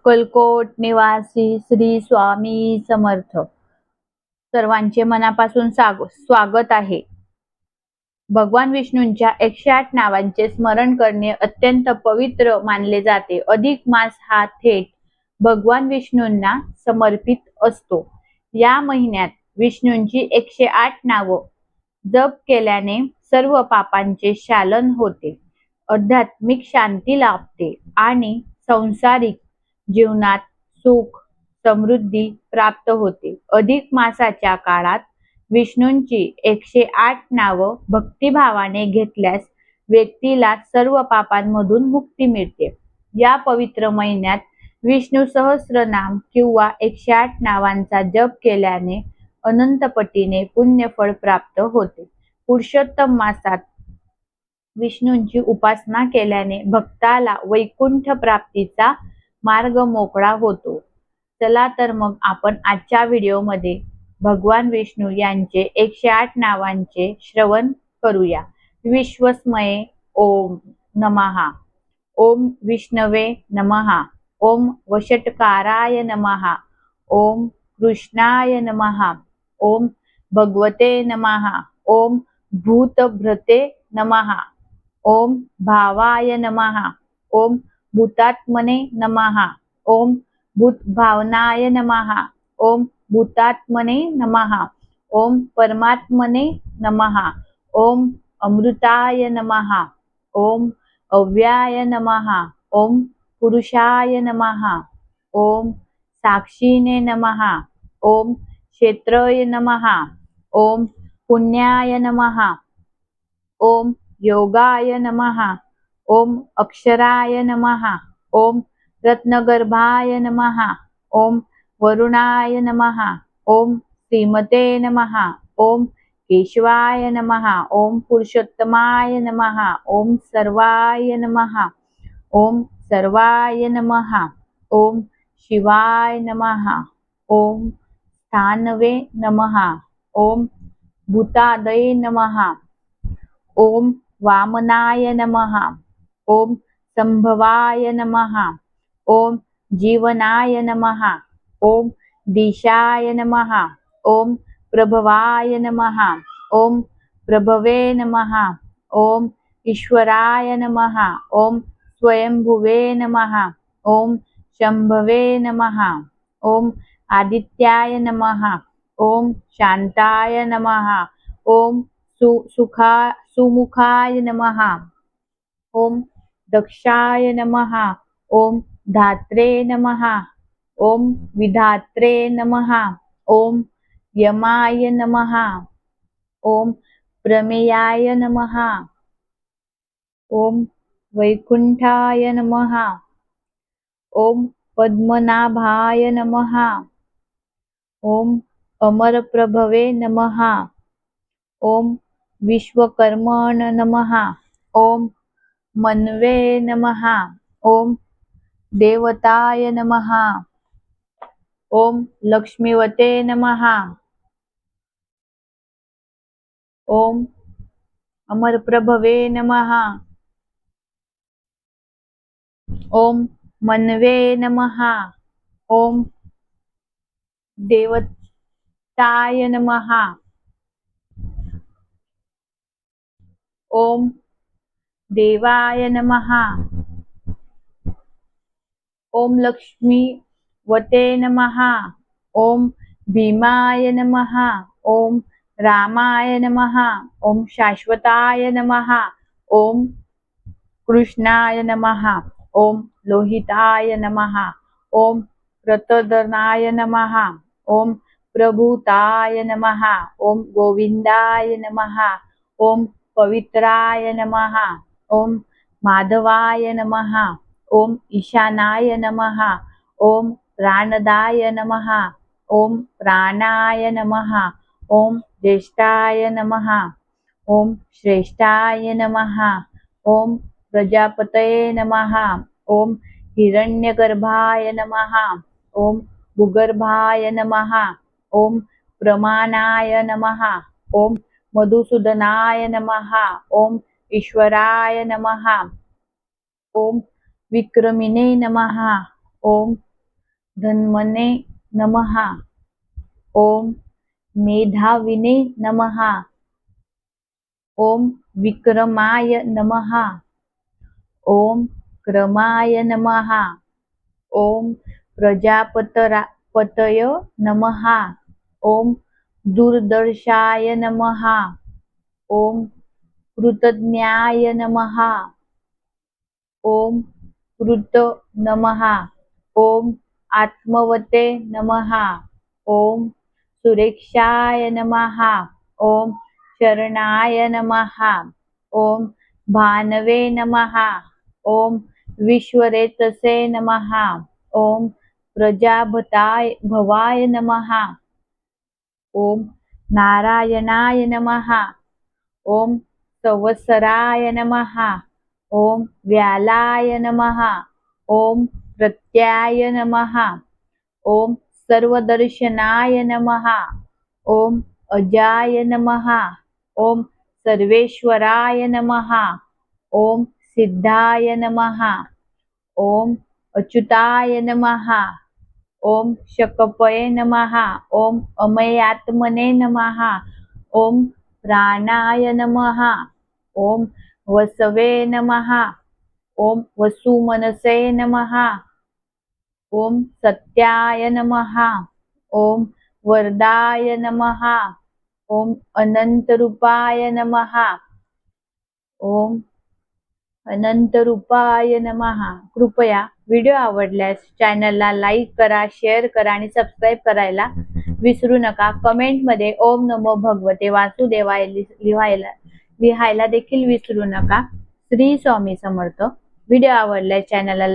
अक्कलकोट निवासी श्री स्वामी समर्थ सर्वांचे मनापासून स्वागत आहे. भगवान विष्णूंच्या 108 नावांचे स्मरण करणे अत्यंत पवित्र मानले जाते. अधिक मास हा थेट भगवान विष्णूंना समर्पित असतो. या महिन्यात विष्णूंची 108 नावं जप केल्याने सर्व पापांचे शालन होते, आध्यात्मिक शांती लाभते आणि सांसारिक जीवनात सुख समृद्धी प्राप्त होते. अधिक मासाच्या काळात विष्णूंची 108 नावं भक्तिभावाने घेतल्यास व्यक्तीला सर्व पापांमधून मुक्ती मिळते. या पवित्र महिन्यात विष्णू सहस्त्रनाम किंवा 108 नावांचा जप केल्याने अनंत पटीने पुण्यफळ प्राप्त होते. पुरुषोत्तम मासात विष्णूंची उपासना केल्याने भक्ताला वैकुंठ प्राप्तीचा मार्ग मोकळा होतो. चला तर मग आपण आजच्या व्हिडिओमध्ये भगवान विष्णू यांचे 108 नावांचे श्रवण करूया. विश्वस्मये ओम नमः. ओम विष्णवे नमः. ओम वषट्काराय नमः. ओम कृष्णाय नमः. ओम भगवते नमः. ओम भूतभृते नमः. ओम भावाय नमः. ओम भूतात्मने नमः. ओम भूतभावनाय नमः. ओम भूतात्मने नमः. ओम परमात्मने नमः. ओम अमृताय नमः. ओम अव्याय नमः. ओम पुरुषाय नमः. ओम साक्षीने नमः. ओम क्षेत्रय नमः. ओम पुण्याय नमः. ओम योगाय नमः. ओम अक्षराय नमः. ओम रत्नगर्भाय नमः. ओम वरुणाय नमः. ओम श्रीमते नमः. ओम केशवाय नमः. ओम पुरुषोत्तमाय नमः. ओम सर्वाय नमः. ओम सर्वाय नमः. ओम शिवाय नमः. ओम स्थानवे नमः. ओम भूतादये नमः. ओम वामनाय नमः. ओम संभवाय नमः. ओम जीवनाय नमः. ओम दिशाय नमः. ओम प्रभवाय नमः. ओम प्रभवे नमः. ओम ईश्वराय नमः. ओम स्वयंभुवे नमः. ओम शंभवे नमः. ओम आदित्याय नमः. ओम शांताय नमः. ओम सुमुखाय नमः. ओम दक्षाय नमः. ओम धात्रे नमः. ओम विधात्रे नमः. ओम यमाय नमः. ओम प्रमेयाय नमः. ओम वैकुंठाय नमः. ओम पद्मनाभाय नमः. ओम अमरप्रभवे नमः. ओम विश्वकर्मण नमः. ओम मन्वे नमः. ओम देवताय नमः. ओम लक्ष्मीवते नमः. ओम अमरप्रभवे नमः. ओम मन्वे नमः. ओम देवताय नमः. ओम देवाय नमः. ओम लक्ष्मीवते नमः. ओम भीमाय नमः. ओम रामाय नमः. ओम शाश्वताय नमः. ओम कृष्णाय नमः. ओम लोहिताय नमः. ओम प्रतदनाय नमः. ओम प्रभूताय नमः. ओम गोविंदाय नमः. ओम पवित्राय नमः. ओम माधवाय नमः. ओम ईशानाय नमः. ओम प्राणदाय नमः. ओम प्राणाय नमः. ओम ज्येष्ठाय नमः. ओम श्रेष्ठाय नमः. ओम प्रजापतये नमः. ओम हिरण्यगर्भाय नमः. ओम भूगर्भाय नमः. ओम प्रमाणाय नमः. ओम मधुसूदनाय नमः. ओम ईश्वराय नमः. ओम विक्रमिणे नमः. ओम धन्मने नमः। ओम मेधाविने नमः। ओम विक्रमाय नमः। ओम क्रमाय नमः। ओम पतय नमः। ओम दूरदर्शाय नमः। ओम कृतज्ञाय नमः। ओम कृत नमः। ओम आत्मवते नमः। ओम सुरेक्षाय नमः। ओम शरणाय नमः। ओम भानवे नमः। ओम विश्वरेतसे नमः। ओम प्रजाभताय भवाय नमः। ओम नारायणाय नमः। ओम संवत्सराय नमः। ओम व्यालाय नमः। ओम प्रत्याय नमः। ओम सर्वदर्शनाय नमः। ओम अजाय नमः। ओम सर्वेश्वराय नमः। ओम सिद्धाय नमः। ओम अच्युताय नमः। ओम शकपये नमः। ओम अमयात्मने नमः। ओम प्राणाय नमः। ओम वसवे नमः। ओम वसुमनसे नमः। ओम सत्याय नमः। ओम वरदाय नमः। ओम अनंतरूपाय नमः। ओम अनंतरूपाय नमः। कृपया व्हिडिओ आवडल्यास चॅनलला लाईक करा, शेअर करा आणि सबस्क्राईब करायला विसरू नका। कमेंटमध्ये ओम नमो भगवते वासुदेवाय लिहायला देखील विसरू नका। श्री स्वामी समर्थ। व्हिडिओ आवडल्यास चॅनलला